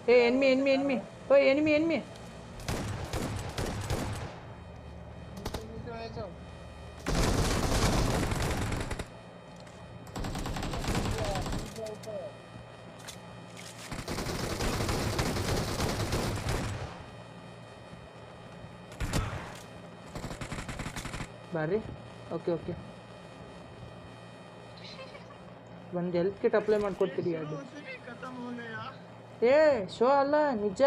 ಏ enemy enemy enemy ಓ enemy enemy ಬಾರಿ okay okay ಒಂದು ಹೆಲ್ತ್ ಕಿಟ್ ಅಪ್ಲೈ ಮಾಡ್ಕೊಡ್ತೀರಿ ಅದು ಏ ಶೋ ಅಲ್ಲ ನಿಜ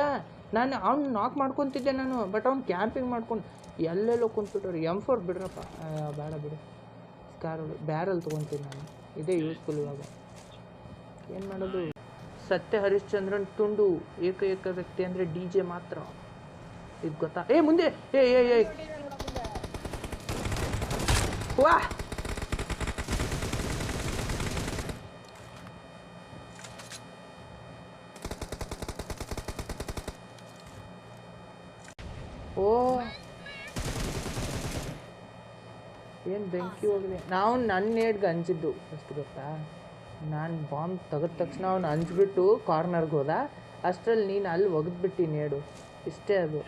ನಾನು ಅವ್ನು ನಾಕ್ ಮಾಡ್ಕೊತಿದ್ದೆ ನಾನು ಬಟ್ ಅವ್ನು ಕ್ಯಾಂಪಿಂಗ್ ಮಾಡ್ಕೊಂಡು ಎಲ್ಲೆಲ್ಲೋ ಕುಂತ್ಬಿಟ್ಟವ್ರು M4 ಬಿಡ್ರಪ್ಪ ಬೇಡ ಬಿಡು ಸ್ಕಾರ್ ಬ್ಯಾರಲ್ ತೊಗೊತೀನಿ ನಾನು ಇದೇ ಯೂಸ್ಫುಲ್ ಇವಾಗ ಏನು ಮಾಡೋದು ಸತ್ಯ ಹರಿಶ್ಚಂದ್ರನ್ ತುಂಡು ಏಕೈಕ ವ್ಯಕ್ತಿ ಅಂದರೆ DJ ಮಾತ್ರ ಇದು ಗೊತ್ತಾ ಏ ಮುಂದೆ ಏ ಏ ಏ ವಾ ಓ ಏನು ಬೆಂಕಿ ಹೋಗಿದೆ ನಾವು ನನ್ನ ನೇಡ್ಗೆ ಅಂಜಿದ್ದು ಅಷ್ಟು ಗೊತ್ತಾ ನಾನು ಬಾಂಬ್ ತೆಗೆದ ತಕ್ಷಣ ಅವ್ನು ಅಂಜ್ಬಿಟ್ಟು ಕಾರ್ನರ್ಗೆ ಹೋದ ಅಷ್ಟರಲ್ಲಿ ನೀನು ಅಲ್ಲಿ ಒಗೆದ್ಬಿಟ್ಟು ನೇಡು ಇಷ್ಟೇ ಅದು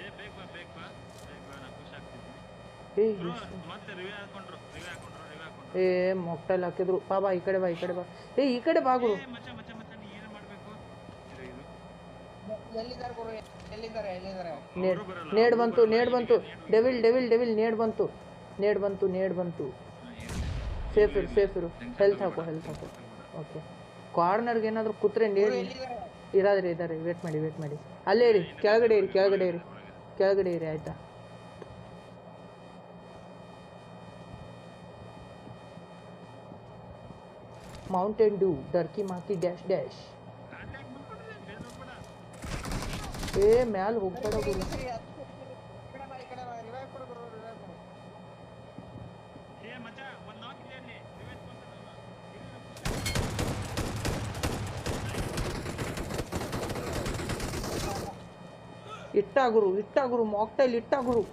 ಏ ಮೊಕ್ಟಲ್ಲಿ ಹಾಕಿದ್ರು ಬಾ ಈ ಕಡೆ ಬಾ ಈ ಕಡೆ ಬಾ ಏ ಈ ಕಡೆ ಬಾಗುರು ನೇಡ್ ಬಂತು ನೇಡ್ ಬಂತು ಡೆವಿಲ್ ಡೆವಿಲ್ ಡೆವಿಲ್ ನೇಡ್ ಬಂತು ನೇಡ್ ಬಂತು ನೇಡ್ ಬಂತು ಸೇಫ್ ಇರು ಸೇಫ್ ಇರು ಹೆಲ್ತ್ ಹಾಕು ಓಕೆ ಕಾರ್ನರ್ಗೆ ಏನಾದರೂ ಕೂತ್ರೆ ನೇಡ್ ಇದ್ದಾರೆ ವೇಟ್ ಮಾಡಿ ಅಲ್ಲೇ ಇರಿ ಕೆಳಗಡೆ ಇರಿ ಆಯಿತಾ ಮೌಂಟೇನ್ ಡ್ಯೂ ಡರ್ಕಿ ಮಾಕಿ ಡ್ಯಾಶ್ ಡ್ಯಾಶ್ ಏ ಮ್ಯಾಲೆ ಹೋಗ್ಬೇಡ ಗುರು ಇಟ್ಟಾಗುರು ಮಾಕ್ಟೈಲ್ ಇಟ್ಟಾಗುರು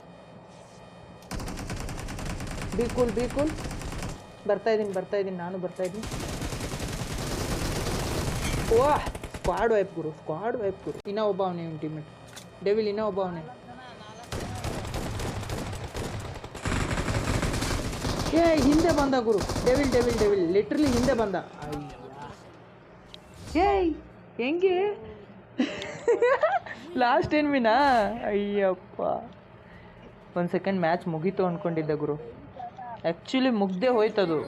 ಬಿ ಕೂಲ್ ಬರ್ತಾ ಇದ್ದೀನಿ ನಾನು ಬರ್ತಾ ಇದ್ದೀನಿ ಓಹ್ ಸ್ಕ್ವಾಡ್ ವೈಪ್ ಗುರು ಇನ್ನೂ ಒಬ್ಬ ಅವನೇ ಟೀಮೇಟ್ ಡೆವಿಲ್ ಇನ್ನೂ ಒಬ್ಬ ಅವನೇ ಏ ಹಿಂದೆ ಬಂದ ಗುರು ಡೆವಿಲ್ ಲಿಟ್ರಲಿ ಹಿಂದೆ ಬಂದ ಏಯ್ ಹೆಂಗೆ ಲಾಸ್ಟ್ ಎನ್ಮಿನಾ ಅಯ್ಯಪ್ಪ ಒಂದು ಸೆಕೆಂಡ್ ಮ್ಯಾಚ್ ಮುಗೀತು ಅಂದ್ಕೊಂಡಿದ್ದೆ ಗುರು ಆ್ಯಕ್ಚುಲಿ ಮುಗ್ದೇ ಹೋಯ್ತದು